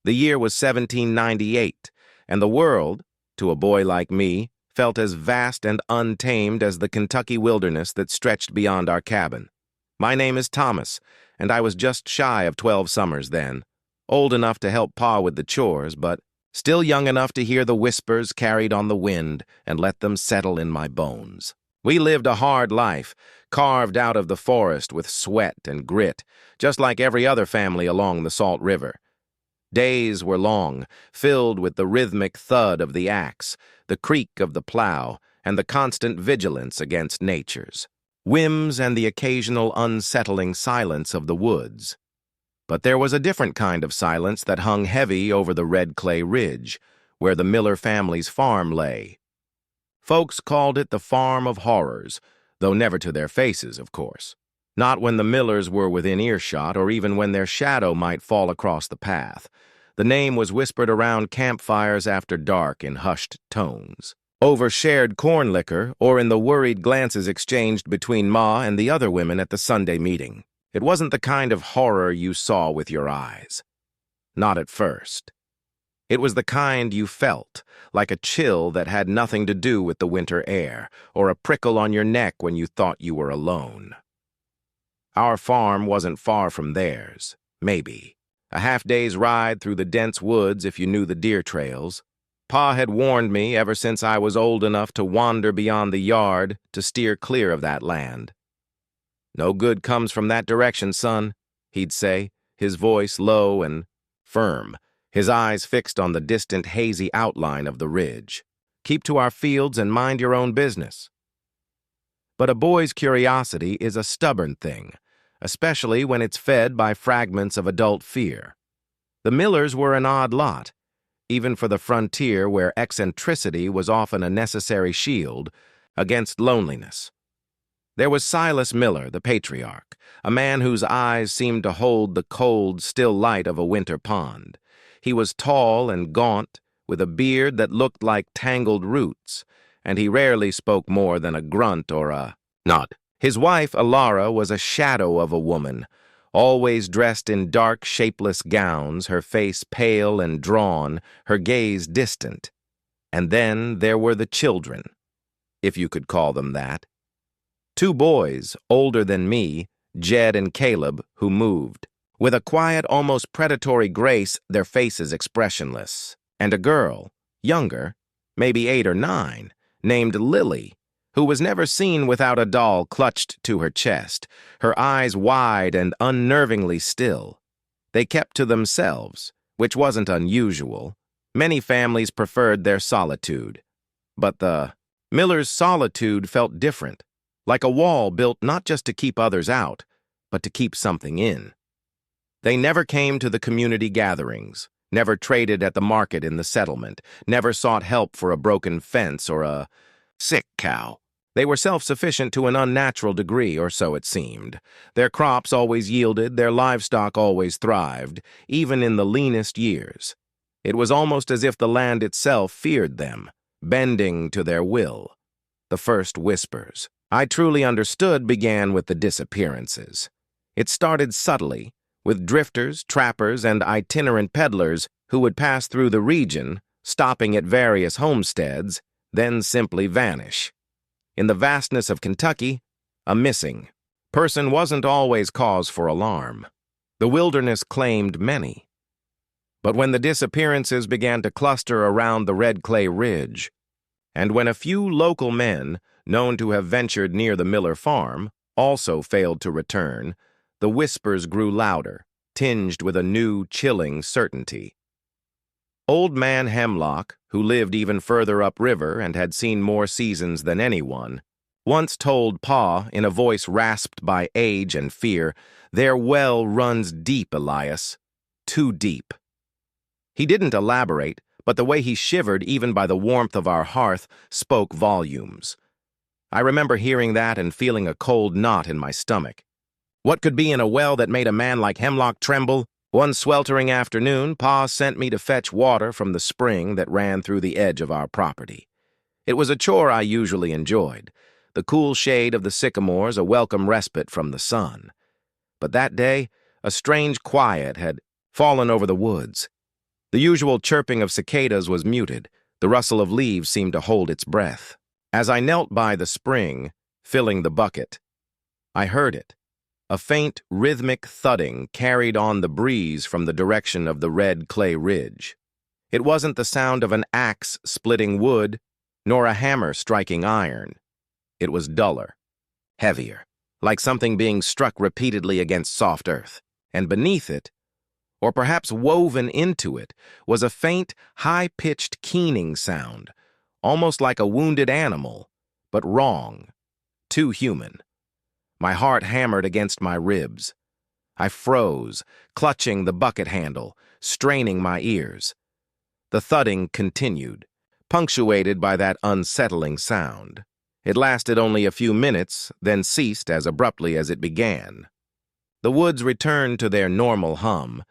The year was 1798, and the world, to a boy like me, felt as vast and untamed as the Kentucky wilderness that stretched beyond our cabin. My name is Thomas, and I was just shy of 12 summers then, old enough to help Pa with the chores, but still young enough to hear the whispers carried on the wind and let them settle in my bones. We lived a hard life, carved out of the forest with sweat and grit, just like every other family along the Salt River. Days were long, filled with the rhythmic thud of the axe, the creak of the plow, and the constant vigilance against nature's whims and the occasional unsettling silence of the woods. But there was a different kind of silence that hung heavy over the red clay ridge, where the Miller family's farm lay. Folks called it the Farm of Horrors, though never to their faces, of course. Not when the Millers were within earshot, or even when their shadow might fall across the path. The name was whispered around campfires after dark in hushed tones, over shared corn liquor, or in the worried glances exchanged between Ma and the other women at the Sunday meeting. It wasn't the kind of horror you saw with your eyes. Not at first. It was the kind you felt, like a chill that had nothing to do with the winter air, or a prickle on your neck when you thought you were alone. Our farm wasn't far from theirs, maybe. A half-day's ride through the dense woods if you knew the deer trails. Pa had warned me ever since I was old enough to wander beyond the yard to steer clear of that land. "No good comes from that direction, son," he'd say, his voice low and firm, his eyes fixed on the distant hazy outline of the ridge. "Keep to our fields and mind your own business." But a boy's curiosity is a stubborn thing, especially when it's fed by fragments of adult fear. The Millers were an odd lot, even for the frontier where eccentricity was often a necessary shield against loneliness. There was Silas Miller, the patriarch, a man whose eyes seemed to hold the cold, still light of a winter pond. He was tall and gaunt, with a beard that looked like tangled roots, and he rarely spoke more than a grunt or a nod. His wife, Alara, was a shadow of a woman, always dressed in dark, shapeless gowns, her face pale and drawn, her gaze distant. And then there were the children, if you could call them that. 2 boys, older than me, Jed and Caleb, who moved. With a quiet, almost predatory grace, their faces expressionless. And a girl, younger, maybe 8 or 9, named Lily, who was never seen without a doll clutched to her chest, her eyes wide and unnervingly still. They kept to themselves, which wasn't unusual. Many families preferred their solitude. But the Miller's solitude felt different, like a wall built not just to keep others out, but to keep something in. They never came to the community gatherings, never traded at the market in the settlement, never sought help for a broken fence or a sick cow. They were self-sufficient to an unnatural degree, or so it seemed. Their crops always yielded, their livestock always thrived, even in the leanest years. It was almost as if the land itself feared them, bending to their will. The first whispers I truly understood began with the disappearances. It started subtly, with drifters, trappers, and itinerant peddlers who would pass through the region, stopping at various homesteads, then simply vanish. In the vastness of Kentucky, a missing person wasn't always cause for alarm. The wilderness claimed many. But when the disappearances began to cluster around the red clay ridge, and when a few local men, known to have ventured near the Miller farm, also failed to return, the whispers grew louder, tinged with a new, chilling certainty. Old Man Hemlock, who lived even further upriver and had seen more seasons than anyone, once told Pa, in a voice rasped by age and fear, "Their well runs deep, Elias, too deep." He didn't elaborate, but the way he shivered, even by the warmth of our hearth, spoke volumes. I remember hearing that and feeling a cold knot in my stomach. What could be in a well that made a man like Hemlock tremble? One sweltering afternoon, Pa sent me to fetch water from the spring that ran through the edge of our property. It was a chore I usually enjoyed, the cool shade of the sycamores a welcome respite from the sun. But that day, a strange quiet had fallen over the woods. The usual chirping of cicadas was muted. The rustle of leaves seemed to hold its breath. As I knelt by the spring, filling the bucket, I heard it. A faint, rhythmic thudding carried on the breeze from the direction of the red clay ridge. It wasn't the sound of an axe splitting wood, nor a hammer striking iron. It was duller, heavier, like something being struck repeatedly against soft earth. And beneath it, or perhaps woven into it, was a faint, high-pitched keening sound, almost like a wounded animal, but wrong, too human. My heart hammered against my ribs. I froze, clutching the bucket handle, straining my ears. The thudding continued, punctuated by that unsettling sound. It lasted only a few minutes, then ceased as abruptly as it began. The woods returned to their normal hum,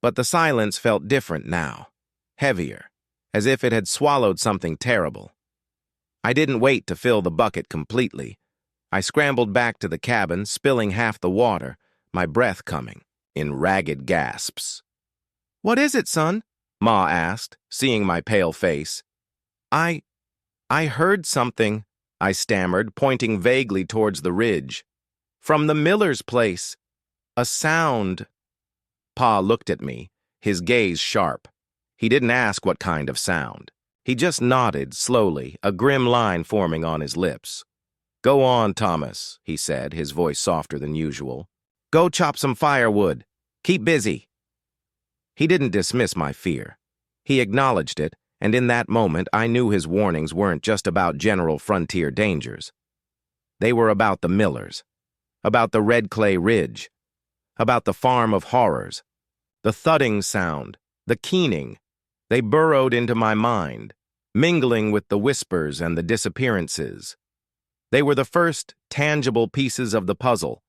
but the silence felt different now, heavier, as if it had swallowed something terrible. I didn't wait to fill the bucket completely. I scrambled back to the cabin, spilling half the water, my breath coming in ragged gasps. "What is it, son?" Ma asked, seeing my pale face. I heard something," I stammered, pointing vaguely towards the ridge. "From the miller's place. A sound." Pa looked at me, his gaze sharp. He didn't ask what kind of sound. He just nodded slowly, a grim line forming on his lips. "Go on, Thomas," he said, his voice softer than usual. "Go chop some firewood. Keep busy." He didn't dismiss my fear. He acknowledged it, and in that moment I knew his warnings weren't just about general frontier dangers. They were about the millers, about the red clay ridge, about the farm of horrors. The thudding sound, the keening, they burrowed into my mind, mingling with the whispers and the disappearances. They were the first tangible pieces of the puzzle,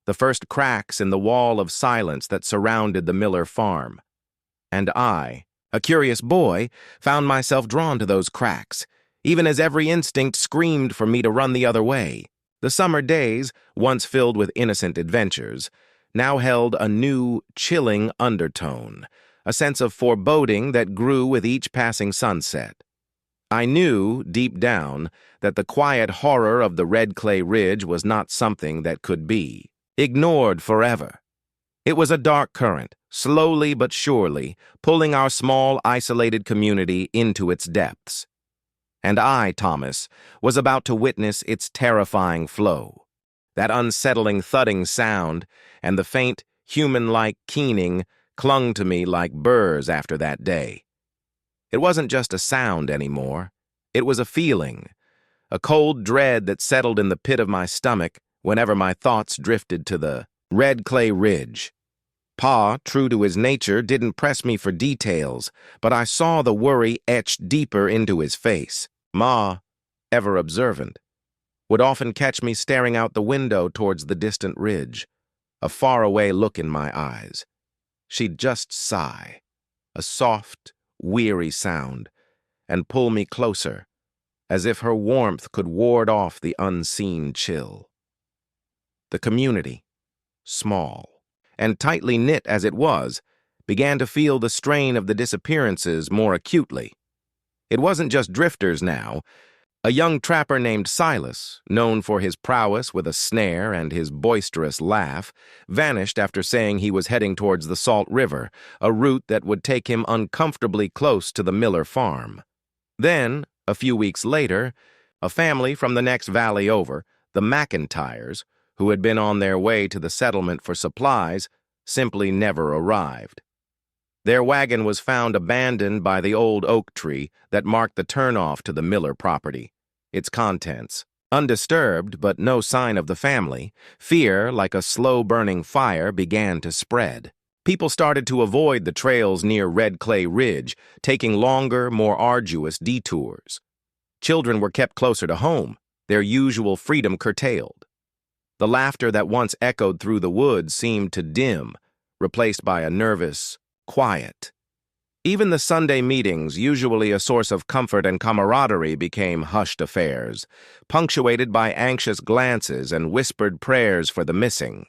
the first cracks in the wall of silence that surrounded the Miller farm. And I, a curious boy, found myself drawn to those cracks, even as every instinct screamed for me to run the other way. The summer days, once filled with innocent adventures, now held a new, chilling undertone, a sense of foreboding that grew with each passing sunset. I knew, deep down, that the quiet horror of the red clay ridge was not something that could be ignored forever. It was a dark current, slowly but surely, pulling our small, isolated community into its depths. And I, Thomas, was about to witness its terrifying flow. That unsettling thudding sound and the faint, human-like keening clung to me like burrs after that day. It wasn't just a sound anymore. It was a feeling, a cold dread that settled in the pit of my stomach whenever my thoughts drifted to the red clay ridge. Pa, true to his nature, didn't press me for details, but I saw the worry etched deeper into his face. Ma, ever observant, would often catch me staring out the window towards the distant ridge, a faraway look in my eyes. She'd just sigh, a soft, weary sound, and pull me closer, as if her warmth could ward off the unseen chill. The community, small and tightly knit as it was, began to feel the strain of the disappearances more acutely. It wasn't just drifters now. A young trapper named Silas, known for his prowess with a snare and his boisterous laugh, vanished after saying he was heading towards the Salt River, a route that would take him uncomfortably close to the Miller farm. Then, a few weeks later, a family from the next valley over, the McIntyres, who had been on their way to the settlement for supplies, simply never arrived. Their wagon was found abandoned by the old oak tree that marked the turnoff to the Miller property. Its contents, undisturbed but no sign of the family, fear, like a slow-burning fire, began to spread. People started to avoid the trails near Red Clay Ridge, taking longer, more arduous detours. Children were kept closer to home, their usual freedom curtailed. The laughter that once echoed through the woods seemed to dim, replaced by a nervous quiet. Even the Sunday meetings, usually a source of comfort and camaraderie, became hushed affairs, punctuated by anxious glances and whispered prayers for the missing.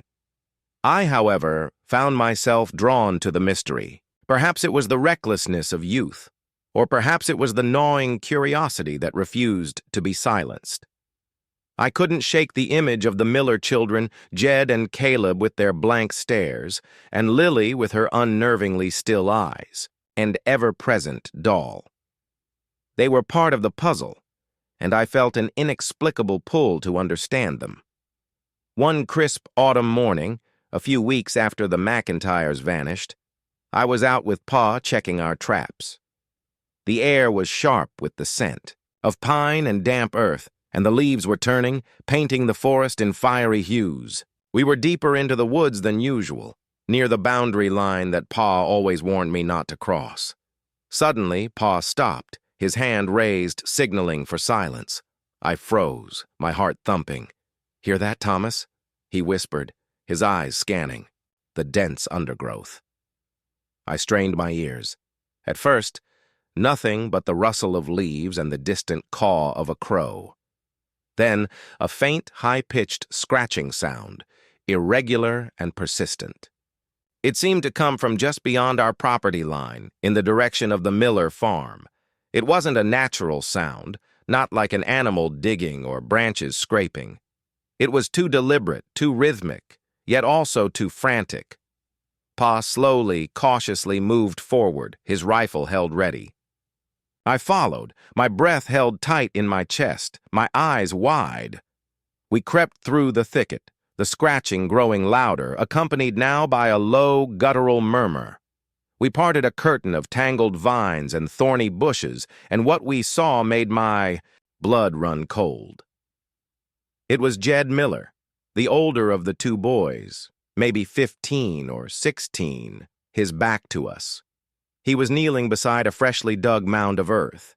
I, however, found myself drawn to the mystery. Perhaps it was the recklessness of youth, or perhaps it was the gnawing curiosity that refused to be silenced. I couldn't shake the image of the Miller children, Jed and Caleb with their blank stares, and Lily with her unnervingly still eyes, and ever-present doll. They were part of the puzzle, and I felt an inexplicable pull to understand them. One crisp autumn morning, a few weeks after the McIntyres vanished, I was out with Pa checking our traps. The air was sharp with the scent of pine and damp earth, and the leaves were turning, painting the forest in fiery hues. We were deeper into the woods than usual, near the boundary line that Pa always warned me not to cross. Suddenly, Pa stopped, his hand raised, signaling for silence. I froze, my heart thumping. "Hear that, Thomas?" he whispered, his eyes scanning the dense undergrowth. I strained my ears. At first, nothing but the rustle of leaves and the distant caw of a crow. Then, a faint, high-pitched scratching sound, irregular and persistent. It seemed to come from just beyond our property line, in the direction of the Miller farm. It wasn't a natural sound, not like an animal digging or branches scraping. It was too deliberate, too rhythmic, yet also too frantic. Pa slowly, cautiously moved forward, his rifle held ready. I followed, my breath held tight in my chest, my eyes wide. We crept through the thicket, the scratching growing louder, accompanied now by a low, guttural murmur. We parted a curtain of tangled vines and thorny bushes, and what we saw made my blood run cold. It was Jed Miller, the older of the two boys, maybe 15 or 16, his back to us. He was kneeling beside a freshly dug mound of earth,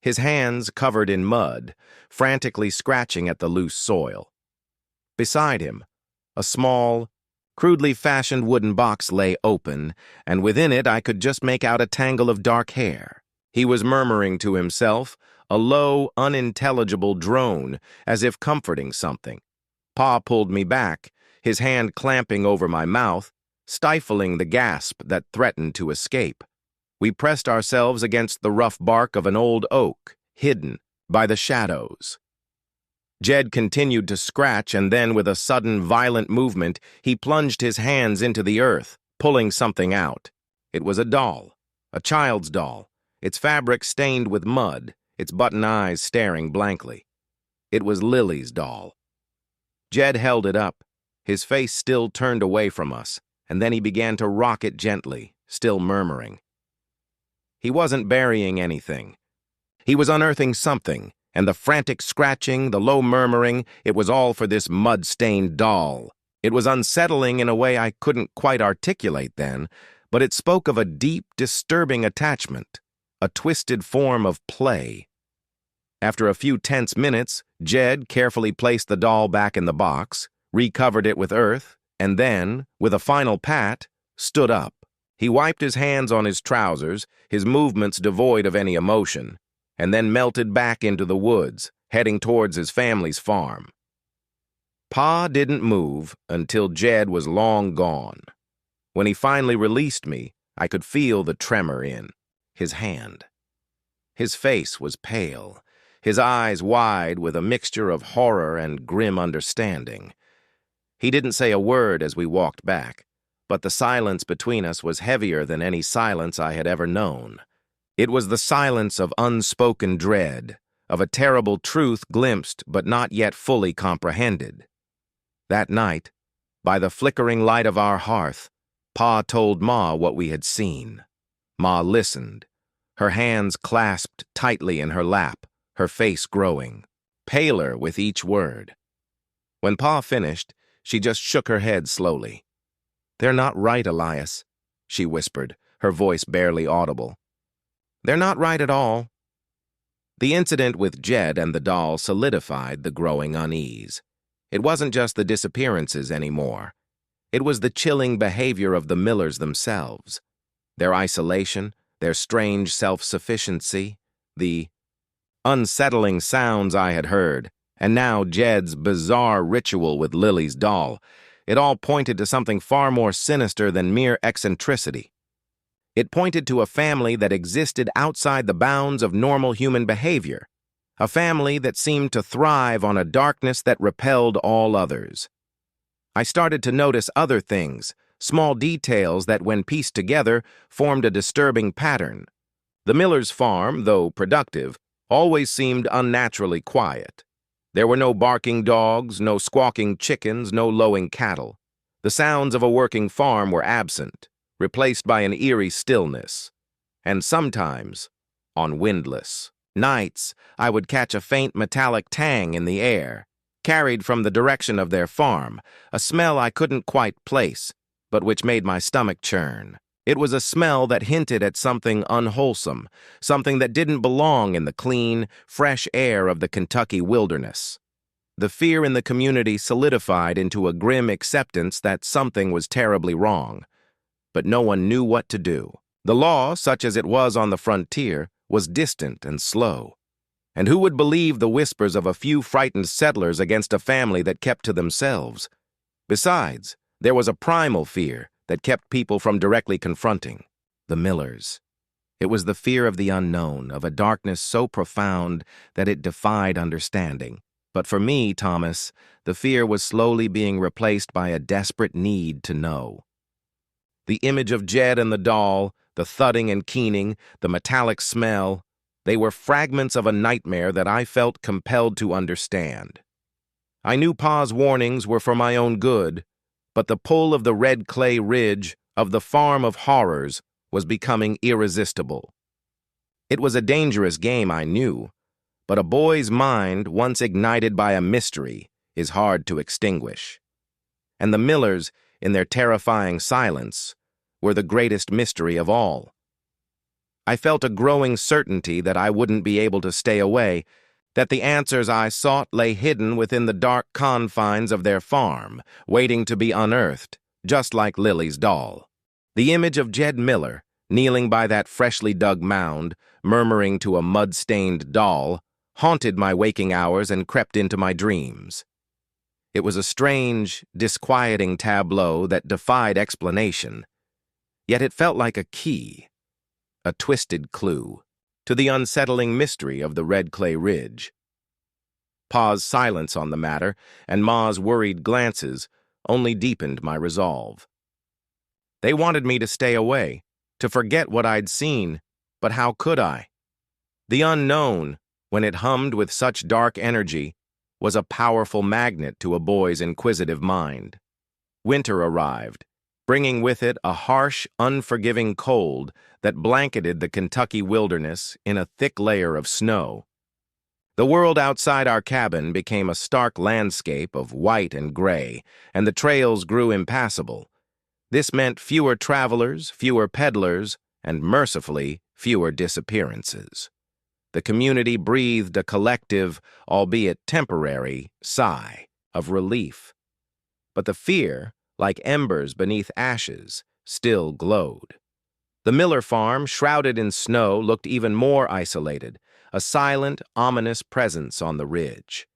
his hands covered in mud, frantically scratching at the loose soil. Beside him, a small, crudely fashioned wooden box lay open, and within it I could just make out a tangle of dark hair. He was murmuring to himself, a low, unintelligible drone, as if comforting something. Pa pulled me back, his hand clamping over my mouth, stifling the gasp that threatened to escape. We pressed ourselves against the rough bark of an old oak, hidden by the shadows. Jed continued to scratch, and then with a sudden, violent movement, he plunged his hands into the earth, pulling something out. It was a doll, a child's doll, its fabric stained with mud, its button eyes staring blankly. It was Lily's doll. Jed held it up, his face still turned away from us, and then he began to rock it gently, still murmuring. He wasn't burying anything. He was unearthing something, and the frantic scratching, the low murmuring, it was all for this mud-stained doll. It was unsettling in a way I couldn't quite articulate then, but it spoke of a deep, disturbing attachment, a twisted form of play. After a few tense minutes, Jed carefully placed the doll back in the box, recovered it with earth, and then, with a final pat, stood up. He wiped his hands on his trousers, his movements devoid of any emotion, and then melted back into the woods, heading towards his family's farm. Pa didn't move until Jed was long gone. When he finally released me, I could feel the tremor in his hand. His face was pale, his eyes wide with a mixture of horror and grim understanding. He didn't say a word as we walked back, but the silence between us was heavier than any silence I had ever known. It was the silence of unspoken dread, of a terrible truth glimpsed but not yet fully comprehended. That night, by the flickering light of our hearth, Pa told Ma what we had seen. Ma listened, her hands clasped tightly in her lap, her face growing, paler with each word. When Pa finished, she just shook her head slowly. "They're not right, Elias," she whispered, her voice barely audible. "They're not right at all." The incident with Jed and the doll solidified the growing unease. It wasn't just the disappearances anymore. It was the chilling behavior of the Millers themselves. Their isolation, their strange self-sufficiency, the unsettling sounds I had heard, and now Jed's bizarre ritual with Lily's doll. It all pointed to something far more sinister than mere eccentricity. It pointed to a family that existed outside the bounds of normal human behavior, a family that seemed to thrive on a darkness that repelled all others. I started to notice other things, small details that, when pieced together, formed a disturbing pattern. The miller's farm, though productive, always seemed unnaturally quiet. There were no barking dogs, no squawking chickens, no lowing cattle. The sounds of a working farm were absent, replaced by an eerie stillness. And sometimes, on windless nights, I would catch a faint metallic tang in the air, carried from the direction of their farm, a smell I couldn't quite place, but which made my stomach churn. It was a smell that hinted at something unwholesome, something that didn't belong in the clean, fresh air of the Kentucky wilderness. The fear in the community solidified into a grim acceptance that something was terribly wrong, but no one knew what to do. The law, such as it was on the frontier, was distant and slow. And who would believe the whispers of a few frightened settlers against a family that kept to themselves? Besides, there was a primal fear that kept people from directly confronting the Millers. It was the fear of the unknown, of a darkness so profound that it defied understanding. But for me, Thomas, the fear was slowly being replaced by a desperate need to know. The image of Jed and the doll, the thudding and keening, the metallic smell, they were fragments of a nightmare that I felt compelled to understand. I knew Pa's warnings were for my own good, but the pull of the red clay ridge, of the farm of horrors, was becoming irresistible. It was a dangerous game, I knew, but a boy's mind, once ignited by a mystery, is hard to extinguish. And the Millers, in their terrifying silence, were the greatest mystery of all. I felt a growing certainty that I wouldn't be able to stay away, that the answers I sought lay hidden within the dark confines of their farm, waiting to be unearthed, just like Lily's doll. The image of Jed Miller, kneeling by that freshly dug mound, murmuring to a mud-stained doll, haunted my waking hours and crept into my dreams. It was a strange, disquieting tableau that defied explanation, yet it felt like a key, a twisted clue, to the unsettling mystery of the red clay ridge. Pa's silence on the matter and Ma's worried glances only deepened my resolve. They wanted me to stay away, to forget what I'd seen, but how could I? The unknown, when it hummed with such dark energy, was a powerful magnet to a boy's inquisitive mind. Winter arrived, bringing with it a harsh, unforgiving cold that blanketed the Kentucky wilderness in a thick layer of snow. The world outside our cabin became a stark landscape of white and gray, and the trails grew impassable. This meant fewer travelers, fewer peddlers, and mercifully, fewer disappearances. The community breathed a collective, albeit temporary, sigh of relief. But the fear, like embers beneath ashes, still glowed. The Miller farm, shrouded in snow, looked even more isolated, a silent, ominous presence on the ridge.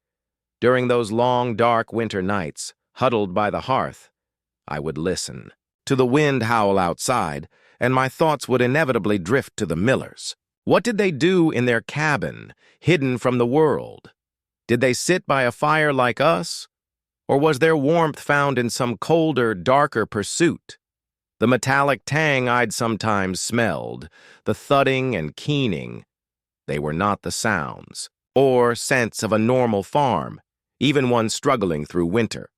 During those long, dark winter nights, huddled by the hearth, I would listen to the wind howl outside, and my thoughts would inevitably drift to the Millers. What did they do in their cabin, hidden from the world? Did they sit by a fire like us? Or was their warmth found in some colder, darker pursuit? The metallic tang I'd sometimes smelled, the thudding and keening, they were not the sounds or scents of a normal farm, even one struggling through winter.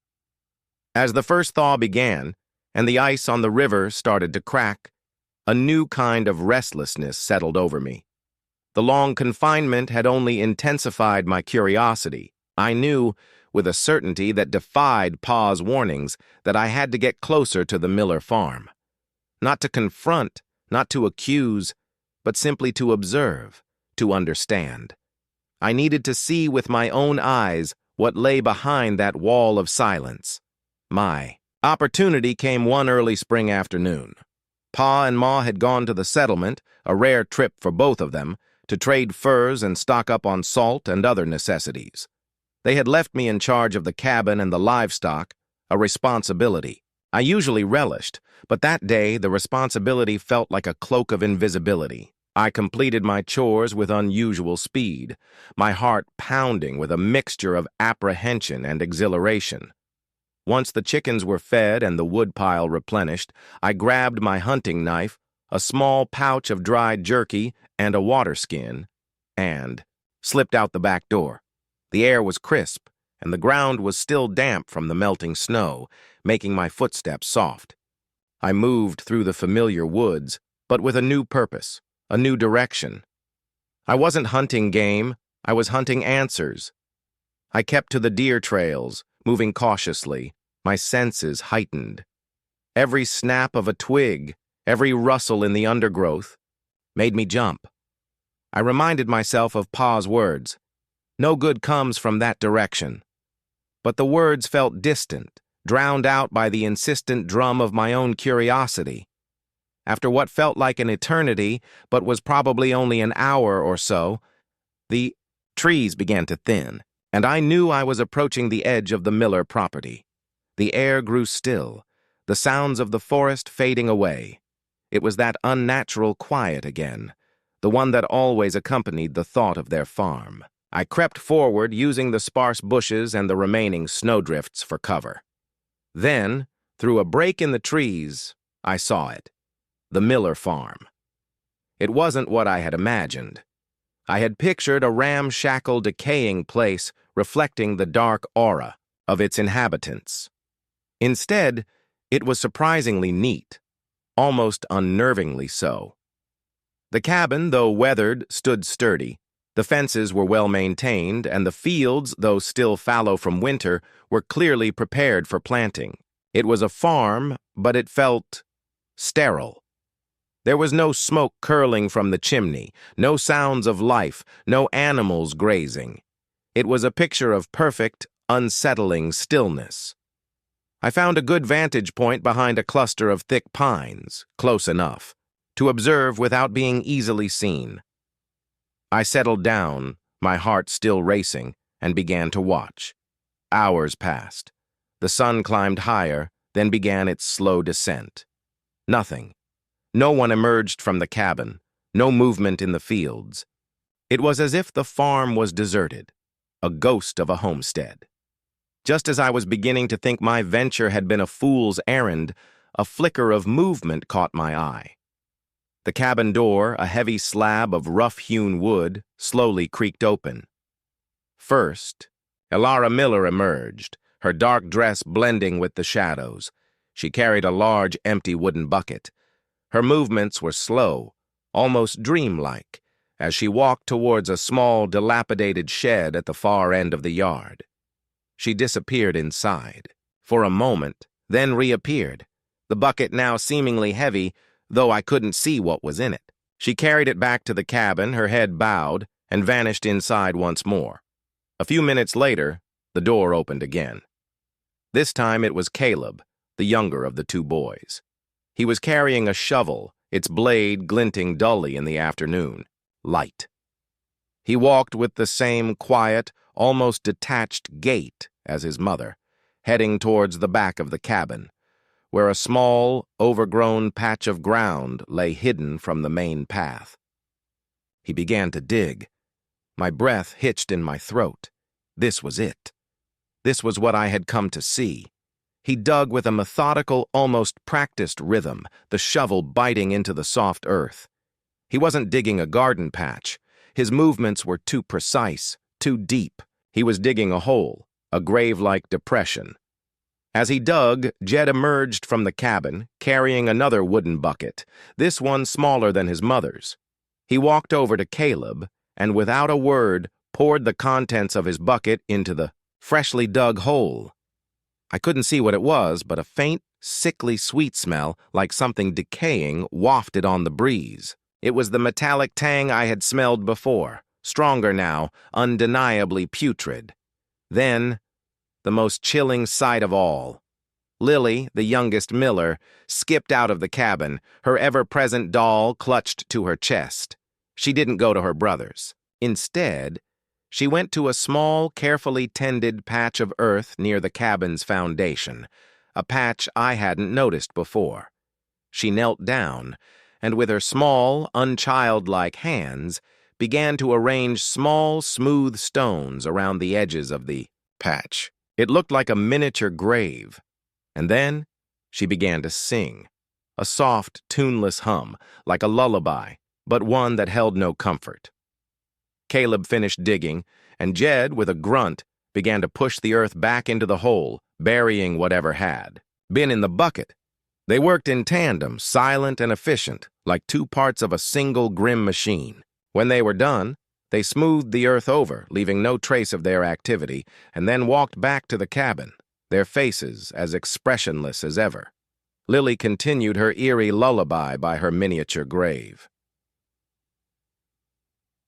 As the first thaw began, and the ice on the river started to crack, a new kind of restlessness settled over me. The long confinement had only intensified my curiosity. I knew, with a certainty that defied Pa's warnings, that I had to get closer to the Miller farm. Not to confront, not to accuse, but simply to observe, to understand. I needed to see with my own eyes what lay behind that wall of silence. My opportunity came one early spring afternoon. Pa and Ma had gone to the settlement, a rare trip for both of them, to trade furs and stock up on salt and other necessities. They had left me in charge of the cabin and the livestock, a responsibility I usually relished, but that day the responsibility felt like a cloak of invisibility. I completed my chores with unusual speed, my heart pounding with a mixture of apprehension and exhilaration. Once the chickens were fed and the woodpile replenished, I grabbed my hunting knife, a small pouch of dried jerky, and a water skin, and slipped out the back door. The air was crisp, and the ground was still damp from the melting snow, making my footsteps soft. I moved through the familiar woods, but with a new purpose, a new direction. I wasn't hunting game, I was hunting answers. I kept to the deer trails, moving cautiously, my senses heightened. Every snap of a twig, every rustle in the undergrowth, made me jump. I reminded myself of Pa's words. No good comes from that direction. But the words felt distant, drowned out by the insistent drum of my own curiosity. After what felt like an eternity, but was probably only an hour or so, the trees began to thin, and I knew I was approaching the edge of the Miller property. The air grew still, the sounds of the forest fading away. It was that unnatural quiet again, the one that always accompanied the thought of their farm. I crept forward, using the sparse bushes and the remaining snowdrifts for cover. Then, through a break in the trees, I saw it. The Miller farm. It wasn't what I had imagined. I had pictured a ramshackle, decaying place reflecting the dark aura of its inhabitants. Instead, it was surprisingly neat, almost unnervingly so. The cabin, though weathered, stood sturdy. The fences were well maintained, and the fields, though still fallow from winter, were clearly prepared for planting. It was a farm, but it felt sterile. There was no smoke curling from the chimney, no sounds of life, no animals grazing. It was a picture of perfect, unsettling stillness. I found a good vantage point behind a cluster of thick pines, close enough, to observe without being easily seen. I settled down, my heart still racing, and began to watch. Hours passed. The sun climbed higher, then began its slow descent. Nothing. No one emerged from the cabin, no movement in the fields. It was as if the farm was deserted, a ghost of a homestead. Just as I was beginning to think my venture had been a fool's errand, a flicker of movement caught my eye. The cabin door, a heavy slab of rough-hewn wood, slowly creaked open. First, Elara Miller emerged, her dark dress blending with the shadows. She carried a large, empty wooden bucket. Her movements were slow, almost dreamlike, as she walked towards a small, dilapidated shed at the far end of the yard. She disappeared inside, for a moment, then reappeared, the bucket now seemingly heavy, though I couldn't see what was in it. She carried it back to the cabin, her head bowed, and vanished inside once more. A few minutes later, the door opened again. This time it was Caleb, the younger of the two boys. He was carrying a shovel, its blade glinting dully in the afternoon, light. He walked with the same quiet, almost detached gait as his mother, heading towards the back of the cabin, where a small, overgrown patch of ground lay hidden from the main path. He began to dig. My breath hitched in my throat. This was it. This was what I had come to see. He dug with a methodical, almost practiced rhythm, the shovel biting into the soft earth. He wasn't digging a garden patch. His movements were too precise, too deep. He was digging a hole, a grave-like depression. As he dug, Jed emerged from the cabin, carrying another wooden bucket, this one smaller than his mother's. He walked over to Caleb, and without a word, poured the contents of his bucket into the freshly dug hole. I couldn't see what it was, but a faint, sickly sweet smell, like something decaying, wafted on the breeze. It was the metallic tang I had smelled before, stronger now, undeniably putrid. Then, the most chilling sight of all. Lily, the youngest Miller, skipped out of the cabin, her ever-present doll clutched to her chest. She didn't go to her brother's. Instead, she went to a small, carefully tended patch of earth near the cabin's foundation, a patch I hadn't noticed before. She knelt down, and with her small, unchildlike hands, began to arrange small, smooth stones around the edges of the patch. It looked like a miniature grave. And then she began to sing, a soft, tuneless hum, like a lullaby, but one that held no comfort. Caleb finished digging, and Jed, with a grunt, began to push the earth back into the hole, burying whatever had been in the bucket. They worked in tandem, silent and efficient, like two parts of a single grim machine. When they were done, they smoothed the earth over, leaving no trace of their activity, and then walked back to the cabin, their faces as expressionless as ever. Lily continued her eerie lullaby by her miniature grave.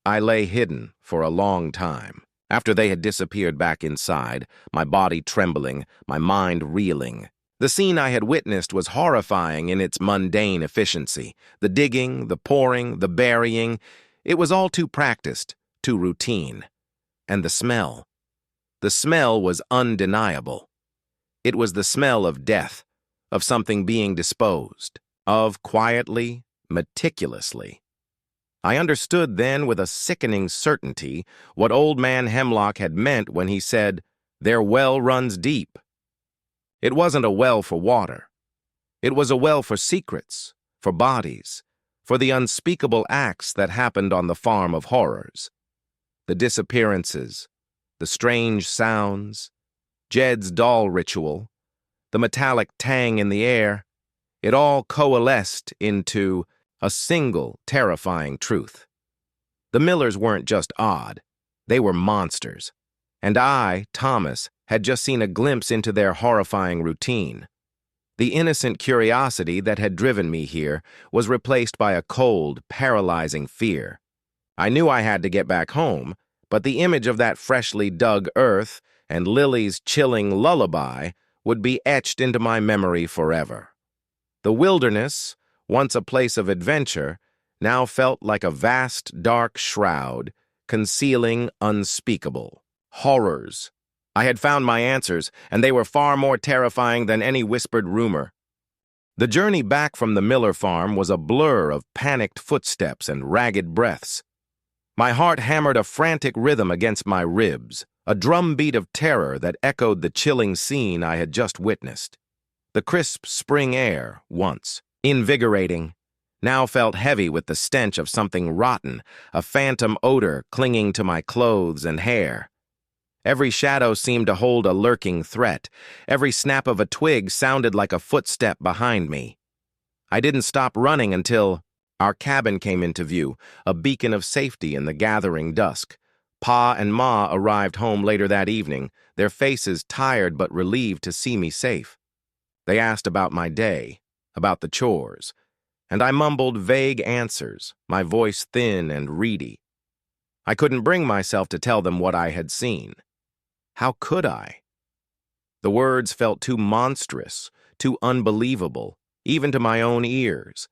I lay hidden for a long time. After they had disappeared back inside, my body trembling, my mind reeling. The scene I had witnessed was horrifying in its mundane efficiency. The digging, the pouring, the burying, it was all too practiced, too routine. And the smell. The smell was undeniable. It was the smell of death, of something being disposed of quietly, meticulously. I understood then with a sickening certainty what Old Man Hemlock had meant when he said, "Their well runs deep." It wasn't a well for water. It was a well for secrets, for bodies, for the unspeakable acts that happened on the farm of horrors. The disappearances, the strange sounds, Jed's doll ritual, the metallic tang in the air, it all coalesced into a single terrifying truth. The Millers weren't just odd, they were monsters. And I, Thomas, had just seen a glimpse into their horrifying routine. The innocent curiosity that had driven me here was replaced by a cold, paralyzing fear. I knew I had to get back home, but the image of that freshly dug earth and Lily's chilling lullaby would be etched into my memory forever. The wilderness, once a place of adventure, now felt like a vast, dark shroud, concealing unspeakable horrors. I had found my answers, and they were far more terrifying than any whispered rumor. The journey back from the Miller farm was a blur of panicked footsteps and ragged breaths. My heart hammered a frantic rhythm against my ribs, a drumbeat of terror that echoed the chilling scene I had just witnessed. The crisp spring air, once invigorating, now felt heavy with the stench of something rotten, a phantom odor clinging to my clothes and hair. Every shadow seemed to hold a lurking threat. Every snap of a twig sounded like a footstep behind me. I didn't stop running until our cabin came into view, a beacon of safety in the gathering dusk. Pa and Ma arrived home later that evening, their faces tired but relieved to see me safe. They asked about my day, about the chores, and I mumbled vague answers, my voice thin and reedy. I couldn't bring myself to tell them what I had seen. How could I? The words felt too monstrous, too unbelievable, even to my own ears.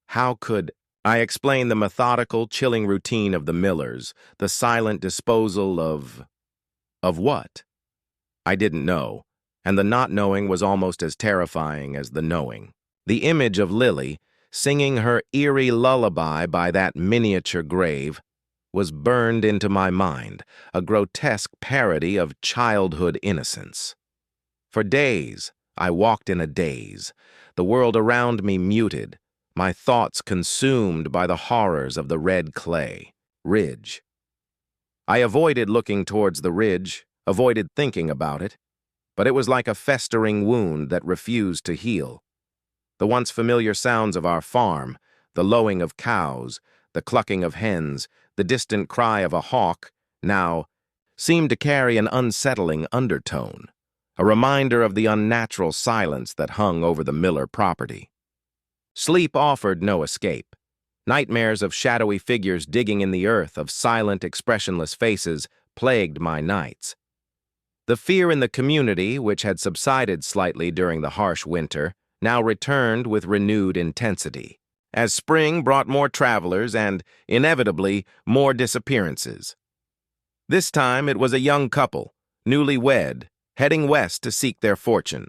How could I explain the methodical, chilling routine of the Millers, the silent disposal of what? I didn't know, and the not knowing was almost as terrifying as the knowing. The image of Lily, singing her eerie lullaby by that miniature grave, was burned into my mind, a grotesque parody of childhood innocence. For days, I walked in a daze, the world around me muted, my thoughts consumed by the horrors of the red clay ridge. I avoided looking towards the ridge, avoided thinking about it, but it was like a festering wound that refused to heal. The once familiar sounds of our farm, the lowing of cows, the clucking of hens, the distant cry of a hawk, now seemed to carry an unsettling undertone, a reminder of the unnatural silence that hung over the Miller property. Sleep offered no escape. Nightmares of shadowy figures digging in the earth, of silent, expressionless faces, plagued my nights. The fear in the community, which had subsided slightly during the harsh winter, now returned with renewed intensity, as spring brought more travelers and, inevitably, more disappearances. This time it was a young couple, newly wed, heading west to seek their fortune.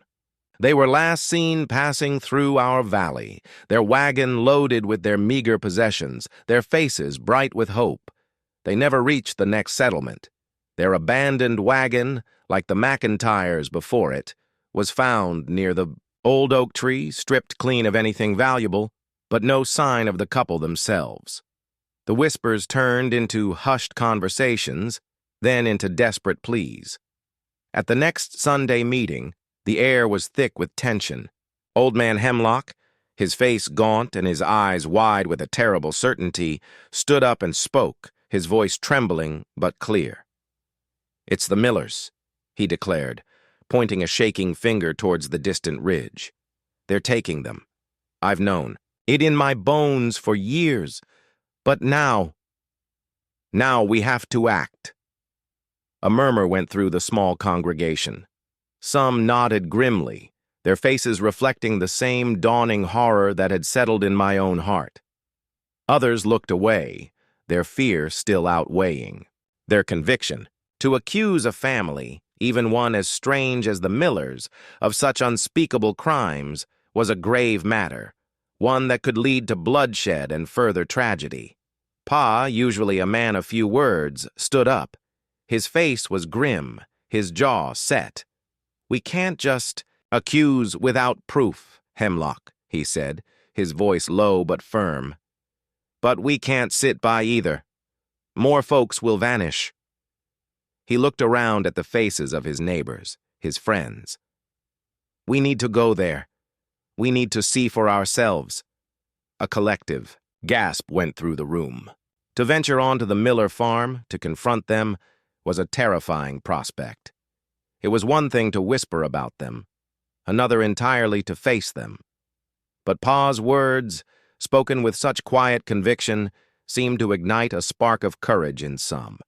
They were last seen passing through our valley, their wagon loaded with their meager possessions, their faces bright with hope. They never reached the next settlement. Their abandoned wagon, like the McIntyres before it, was found near the old oak tree, stripped clean of anything valuable, but no sign of the couple themselves. The whispers turned into hushed conversations, then into desperate pleas. At the next Sunday meeting, the air was thick with tension. Old Man Hemlock, his face gaunt and his eyes wide with a terrible certainty, stood up and spoke, his voice trembling but clear. "It's the Millers," he declared, pointing a shaking finger towards the distant ridge. "They're taking them. I've known it in my bones for years, but now we have to act." A murmur went through the small congregation. Some nodded grimly, their faces reflecting the same dawning horror that had settled in my own heart. Others looked away, their fear still outweighing their conviction. To accuse a family, even one as strange as the Millers, of such unspeakable crimes was a grave matter, one that could lead to bloodshed and further tragedy. Pa, usually a man of few words, stood up. His face was grim, his jaw set. "We can't just accuse without proof, Hemlock," he said, his voice low but firm. "But we can't sit by either. More folks will vanish." He looked around at the faces of his neighbors, his friends. "We need to go there. We need to see for ourselves." A collective gasp went through the room. To venture onto the Miller farm, to confront them, was a terrifying prospect. It was one thing to whisper about them, another entirely to face them. But Pa's words, spoken with such quiet conviction, seemed to ignite a spark of courage in some.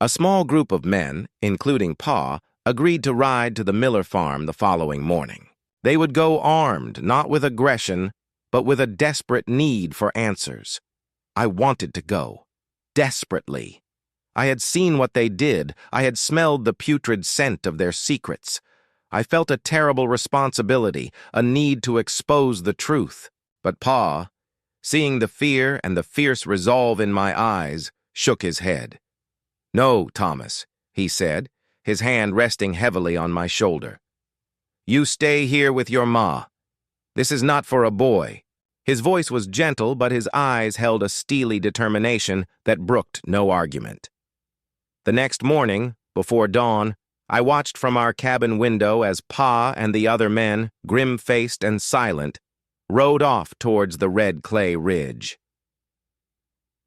A small group of men, including Pa, agreed to ride to the Miller farm the following morning. They would go armed, not with aggression, but with a desperate need for answers. I wanted to go. Desperately. I had seen what they did. I had smelled the putrid scent of their secrets. I felt a terrible responsibility, a need to expose the truth. But Pa, seeing the fear and the fierce resolve in my eyes, shook his head. "No, Thomas," he said, his hand resting heavily on my shoulder. "You stay here with your ma. This is not for a boy." His voice was gentle, but his eyes held a steely determination that brooked no argument. The next morning, before dawn, I watched from our cabin window as Pa and the other men, grim-faced and silent, rode off towards the red clay ridge.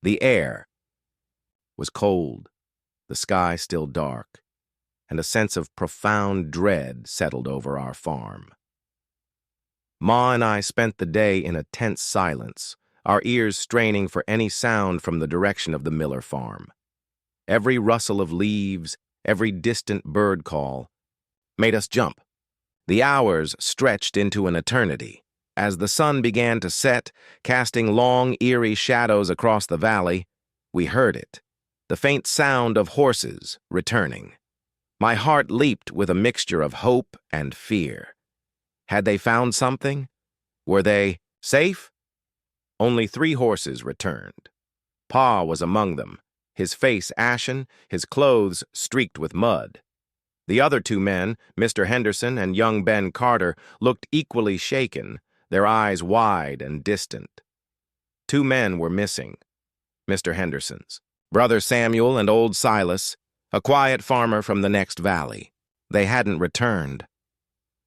The air was cold, the sky still dark, and a sense of profound dread settled over our farm. Ma and I spent the day in a tense silence, our ears straining for any sound from the direction of the Miller farm. Every rustle of leaves, every distant bird call, made us jump. The hours stretched into an eternity. As the sun began to set, casting long, eerie shadows across the valley, we heard it, the faint sound of horses returning. My heart leaped with a mixture of hope and fear. Had they found something? Were they safe? Only 3 horses returned. Pa was among them, his face ashen, his clothes streaked with mud. The other 2 men, Mr. Henderson and young Ben Carter, looked equally shaken, their eyes wide and distant. 2 men were missing. Mr. Henderson's brother Samuel and old Silas, a quiet farmer from the next valley. They hadn't returned.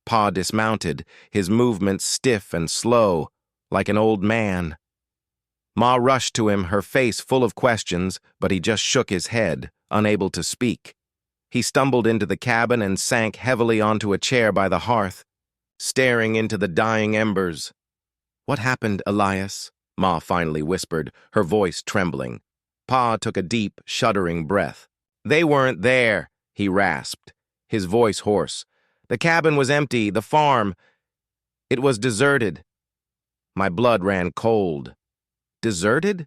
Pa dismounted, his movements stiff and slow, like an old man. Ma rushed to him, her face full of questions, but he just shook his head, unable to speak. He stumbled into the cabin and sank heavily onto a chair by the hearth, staring into the dying embers. "What happened, Elias?" Ma finally whispered, her voice trembling. Pa took a deep, shuddering breath. "They weren't there," he rasped, his voice hoarse. "The cabin was empty, the farm. It was deserted." My blood ran cold. Deserted?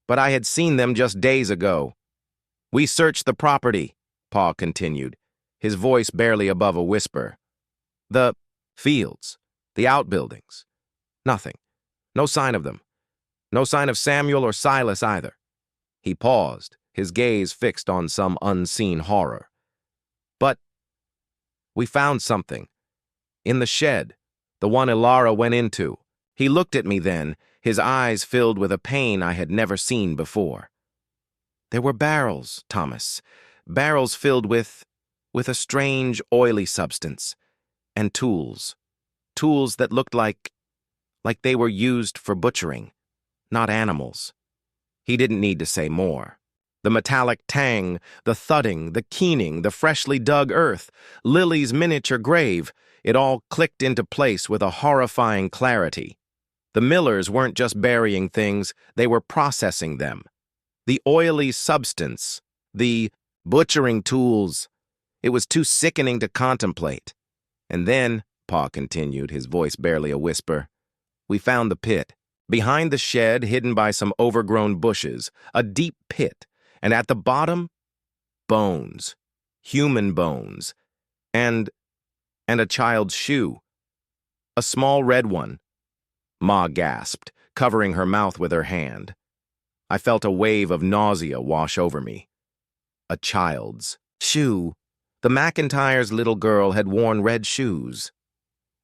But I had seen them just days ago. "We searched the property," Pa continued, his voice barely above a whisper. The Fields, the outbuildings. Nothing. No sign of them. No sign of Samuel or Silas either. He paused, his gaze fixed on some unseen horror. But we found something. In the shed, the one Ilara went into. He looked at me then, his eyes filled with a pain I had never seen before. There were barrels, Thomas. Barrels filled with a strange, oily substance. And tools. Tools that looked like they were used for butchering, not animals. He didn't need to say more. The metallic tang, the thudding, the keening, the freshly dug earth, Lily's miniature grave, it all clicked into place with a horrifying clarity. The millers weren't just burying things, they were processing them. The oily substance, the butchering tools. It was too sickening to contemplate. And then, Pa continued, his voice barely a whisper, we found the pit. Behind the shed, hidden by some overgrown bushes, a deep pit, and at the bottom, bones, human bones, and a child's shoe. A small red one. Ma gasped, covering her mouth with her hand. I felt a wave of nausea wash over me. A child's shoe. The McIntyre's little girl had worn red shoes.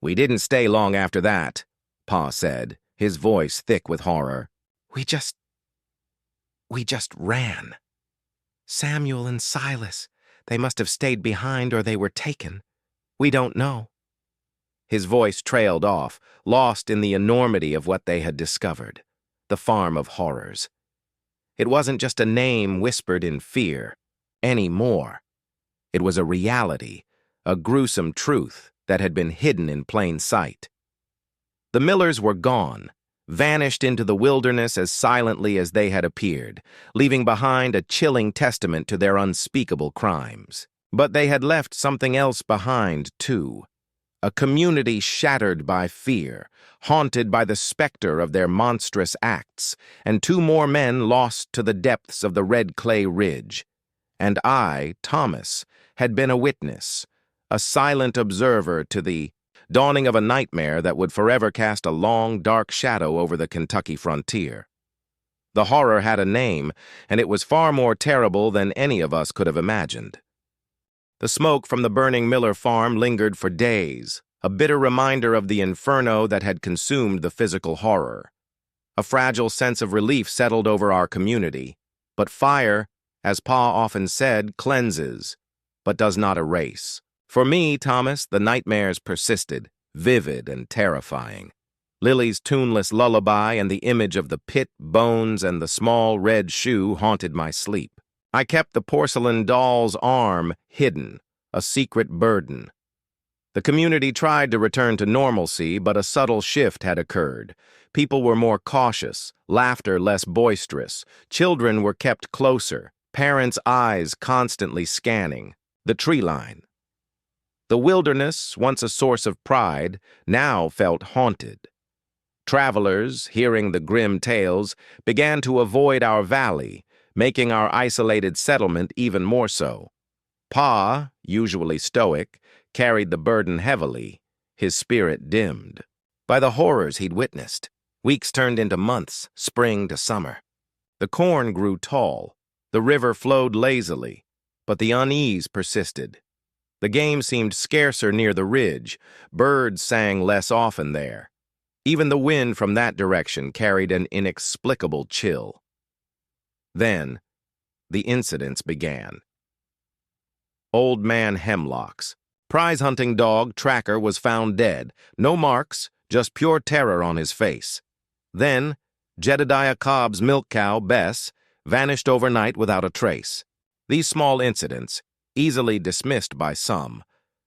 We didn't stay long after that, Pa said, his voice thick with horror. We just ran. Samuel and Silas, they must have stayed behind or they were taken. We don't know. His voice trailed off, lost in the enormity of what they had discovered, the farm of horrors. It wasn't just a name whispered in fear, anymore. It was a reality, a gruesome truth that had been hidden in plain sight. The millers were gone, vanished into the wilderness as silently as they had appeared, leaving behind a chilling testament to their unspeakable crimes. But they had left something else behind, too. A community shattered by fear, haunted by the specter of their monstrous acts, and 2 more men lost to the depths of the red clay ridge. And I, Thomas, had been a witness, a silent observer to the dawning of a nightmare that would forever cast a long, dark shadow over the Kentucky frontier. The horror had a name, and it was far more terrible than any of us could have imagined. The smoke from the burning Miller farm lingered for days, a bitter reminder of the inferno that had consumed the physical horror. A fragile sense of relief settled over our community, but fire, as Pa often said, cleanses, but does not erase. For me, Thomas, the nightmares persisted, vivid and terrifying. Lily's tuneless lullaby and the image of the pit, bones, and the small red shoe haunted my sleep. I kept the porcelain doll's arm hidden, a secret burden. The community tried to return to normalcy, but a subtle shift had occurred. People were more cautious, laughter less boisterous, children were kept closer, parents' eyes constantly scanning the tree line. The wilderness, once a source of pride, now felt haunted. Travelers, hearing the grim tales, began to avoid our valley, making our isolated settlement even more so. Pa, usually stoic, carried the burden heavily, his spirit dimmed. By the horrors he'd witnessed, weeks turned into months, spring to summer. The corn grew tall, the river flowed lazily, but the unease persisted. The game seemed scarcer near the ridge, birds sang less often there. Even the wind from that direction carried an inexplicable chill. Then, the incidents began. Old Man Hemlock's prize-hunting dog, Tracker, was found dead. No marks, just pure terror on his face. Then, Jedediah Cobb's milk cow, Bess, vanished overnight without a trace. These small incidents, easily dismissed by some,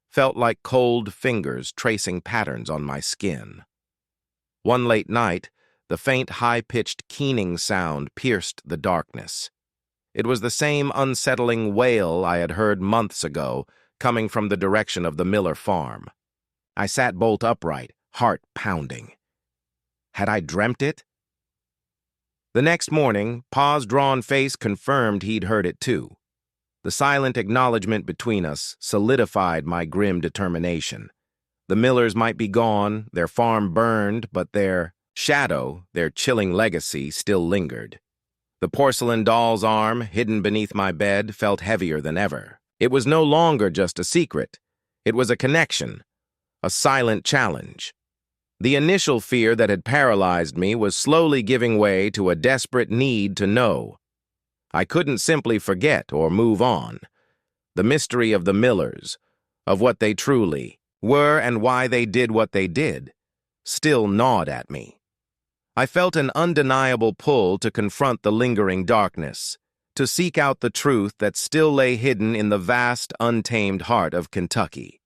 felt like cold fingers tracing patterns on my skin. One late night, the faint, high-pitched keening sound pierced the darkness. It was the same unsettling wail I had heard months ago, coming from the direction of the Miller farm. I sat bolt upright, heart pounding. Had I dreamt it? The next morning, Pa's drawn face confirmed he'd heard it too. The silent acknowledgement between us solidified my grim determination. The Millers might be gone, their farm burned, but their shadow, their chilling legacy, still lingered. The porcelain doll's arm, hidden beneath my bed, felt heavier than ever. It was no longer just a secret. It was a connection, a silent challenge. The initial fear that had paralyzed me was slowly giving way to a desperate need to know. I couldn't simply forget or move on. The mystery of the Millers, of what they truly were and why they did what they did, still gnawed at me. I felt an undeniable pull to confront the lingering darkness, to seek out the truth that still lay hidden in the vast, untamed heart of Kentucky.